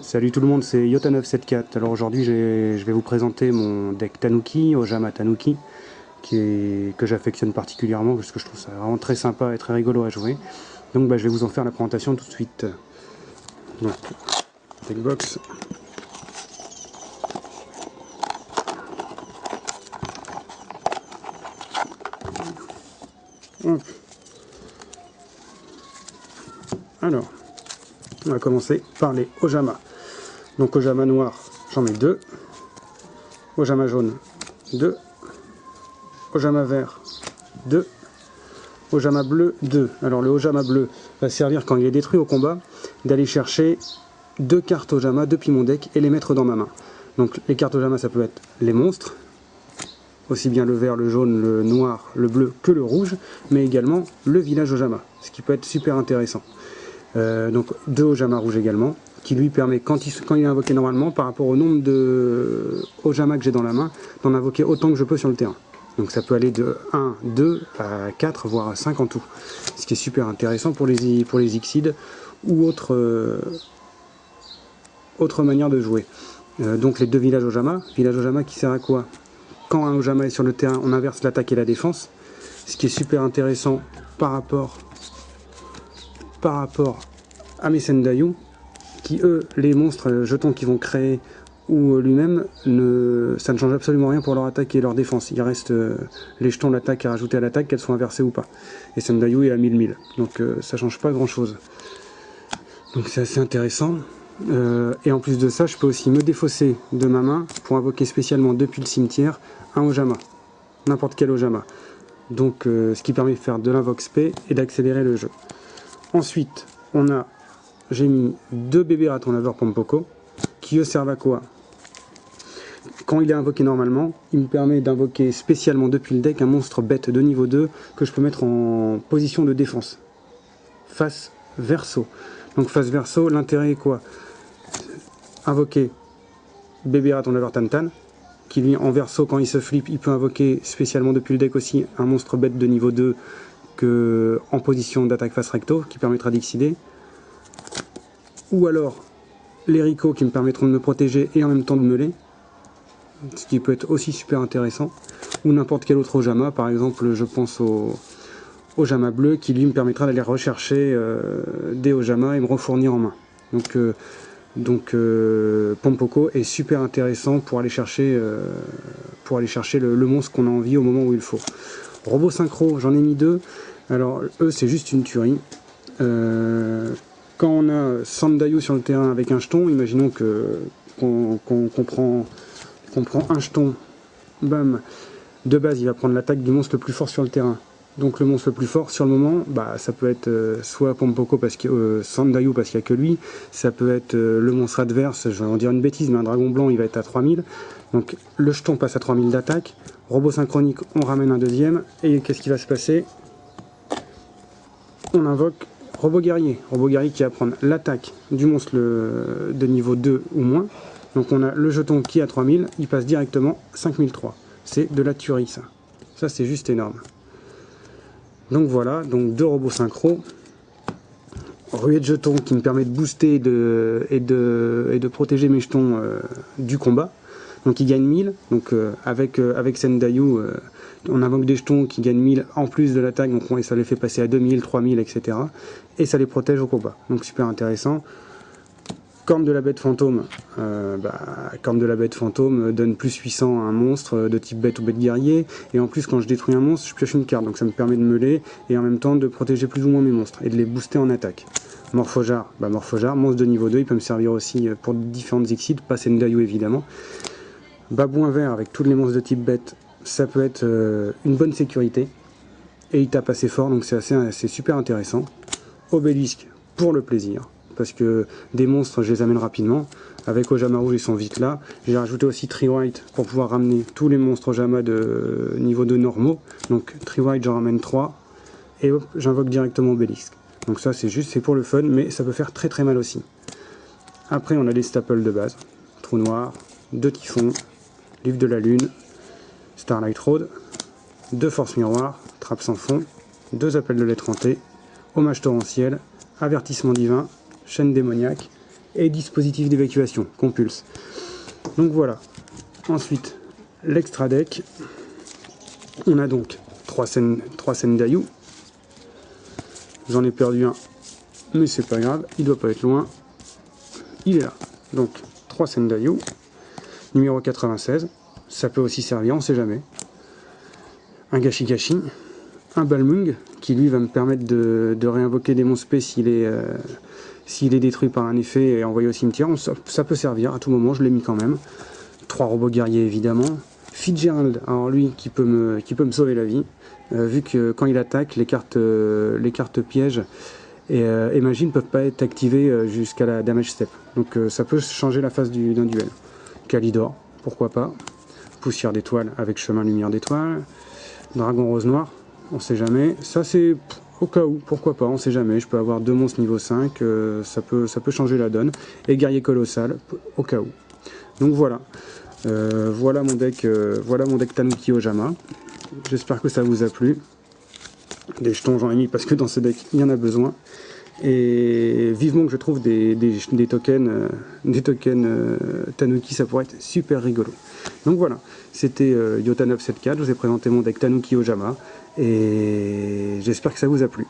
Salut tout le monde, c'est Yota974. Alors aujourd'hui je vais vous présenter mon deck Tanuki, Ojama Tanuki, que j'affectionne particulièrement parce que je trouve ça vraiment très sympa et très rigolo à jouer. Donc je vais vous en faire la présentation tout de suite. Donc, deck box. Hop. Alors, on va commencer par les Ojama. Donc Ojama noir, j'en mets 2. Ojama jaune, 2. Ojama vert, 2. Ojama bleu, 2. Alors le Ojama bleu va servir quand il est détruit au combat d'aller chercher 2 cartes Ojama depuis mon deck et les mettre dans ma main. Donc les cartes Ojama, ça peut être les monstres, aussi bien le vert, le jaune, le noir, le bleu que le rouge, mais également le village Ojama, ce qui peut être super intéressant. Donc 2 Ojama rouges également, qui lui permet, quand il est invoqué normalement, par rapport au nombre de Ojama que j'ai dans la main, d'en invoquer autant que je peux sur le terrain. Donc ça peut aller de 1, 2 à 4, voire à 5 en tout. Ce qui est super intéressant pour les Ixides ou autre manière de jouer. Donc les 2 villages Ojama. Village Ojama qui sert à quoi? Quand un Ojama est sur le terrain, on inverse l'attaque et la défense. Ce qui est super intéressant par rapport à mes Sendayu, qui eux, les monstres jetons qu'ils vont créer ou lui-même, ça ne change absolument rien pour leur attaque et leur défense. Il reste les jetons d'attaque à rajouter à l'attaque, qu'elles soient inversées ou pas. Et Sendayu est à 1000. Donc ça change pas grand chose. Donc c'est assez intéressant. Et en plus de ça, je peux aussi me défausser de ma main pour invoquer spécialement depuis le cimetière un Ojama. N'importe quel Ojama. Donc ce qui permet de faire de l'invoque spé et d'accélérer le jeu. Ensuite, j'ai mis 2 bébés ratons laveurs Pompoko, qui eux servent à quoi? Quand il est invoqué normalement, il me permet d'invoquer spécialement depuis le deck un monstre bête de niveau 2 que je peux mettre en position de défense. Face verso. Donc face verso, l'intérêt est quoi? Invoquer bébé raton laveur Tantan, qui lui en verso, quand il se flippe, il peut invoquer spécialement depuis le deck aussi un monstre bête de niveau 2 en position d'attaque face recto, qui permettra d'excider. Ou alors les Rico qui me permettront de me protéger et en même temps de meuler, ce qui peut être aussi super intéressant. Ou n'importe quel autre Ojama, par exemple je pense au Ojama bleu qui lui me permettra d'aller rechercher des Ojama et me refournir en main. Donc Pompoko est super intéressant pour aller chercher, le monstre qu'on a envie au moment où il faut. Robot synchro, j'en ai mis 2. Alors eux c'est juste une tuerie. Quand on a Sendayu sur le terrain avec un jeton, imaginons qu'on prend un jeton, bam, de base il va prendre l'attaque du monstre le plus fort sur le terrain. Donc le monstre le plus fort sur le moment, ça peut être soit Pompoko parce que Sendayu parce qu'il n'y a que lui, ça peut être le monstre adverse, je vais en dire une bêtise, mais un dragon blanc il va être à 3000. Donc le jeton passe à 3000 d'attaque, robot synchronique on ramène un deuxième, et qu'est-ce qui va se passer? On invoque robot guerrier qui va prendre l'attaque du monstre de niveau 2 ou moins. Donc on a le jeton qui est à 3000, il passe directement 5003. C'est de la tuerie ça. Ça c'est juste énorme. Donc voilà, donc 2 robots synchro. Ruée de jetons qui me permet de booster et de protéger mes jetons du combat. Donc il gagne 1000, donc avec Sendayu, on invoque des jetons qui gagnent 1000 en plus de l'attaque, donc ça les fait passer à 2000, 3000, etc. Et ça les protège au combat, donc super intéressant. Corne de la bête fantôme, Corne de la bête fantôme donne plus 800 à un monstre de type bête ou bête guerrier, et en plus quand je détruis un monstre, je pioche une carte, donc ça me permet de meuler, et en même temps de protéger plus ou moins mes monstres, et de les booster en attaque. Morphojar, monstre de niveau 2, il peut me servir aussi pour différentes Ixides, pas Sendayu évidemment. Babouin vert avec tous les monstres de type bête, ça peut être une bonne sécurité. Et il tape assez fort, donc c'est super intéressant. Obélisque pour le plaisir, parce que des monstres je les amène rapidement. Avec Ojama rouge ils sont vite là. J'ai rajouté aussi Tree White pour pouvoir ramener tous les monstres Ojama de niveau 2 normaux. Donc Tree White j'en ramène 3. Et hop, j'invoque directement Obélisque. Donc ça c'est pour le fun, mais ça peut faire très très mal aussi. Après on a les staples de base. Trou noir, 2 typhons, Livre de la Lune, Starlight Road, 2 forces miroirs, Trappe sans fond, 2 appels de lettres hantées, Hommage torrentiel, Avertissement divin, Chaîne démoniaque, et dispositif d'évacuation, compulse. Donc voilà. Ensuite, l'extra deck. On a donc 3 Sendai. J'en ai perdu un, mais c'est pas grave, il doit pas être loin. Il est là. Donc 3 Sendai, numéro 96. Ça peut aussi servir, on sait jamais. Un Gashi, un Balmung, qui lui va me permettre de réinvoquer des monstres spé s'il est détruit par un effet et envoyé au cimetière. Ça peut servir à tout moment, je l'ai mis quand même. 3 robots guerriers évidemment. Fitzgerald, alors lui qui peut me sauver la vie, vu que quand il attaque, les cartes pièges et magie ne peuvent pas être activées jusqu'à la damage step. Donc ça peut changer la phase d'un duel. Kalidor, pourquoi pas. Poussière d'étoile avec chemin lumière d'étoile. Dragon rose noir, on sait jamais. Ça c'est au cas où, pourquoi pas, on sait jamais. Je peux avoir 2 monstres niveau 5, ça peut changer la donne. Et guerrier colossal, au cas où. Donc voilà. Voilà mon deck Tanuki Ojama. J'espère que ça vous a plu. Des jetons j'en ai mis parce que dans ce deck il y en a besoin. Et vivement que je trouve des tokens, Tanuki, ça pourrait être super rigolo. Donc voilà, c'était Yota974, je vous ai présenté mon deck Tanuki Ojama et j'espère que ça vous a plu.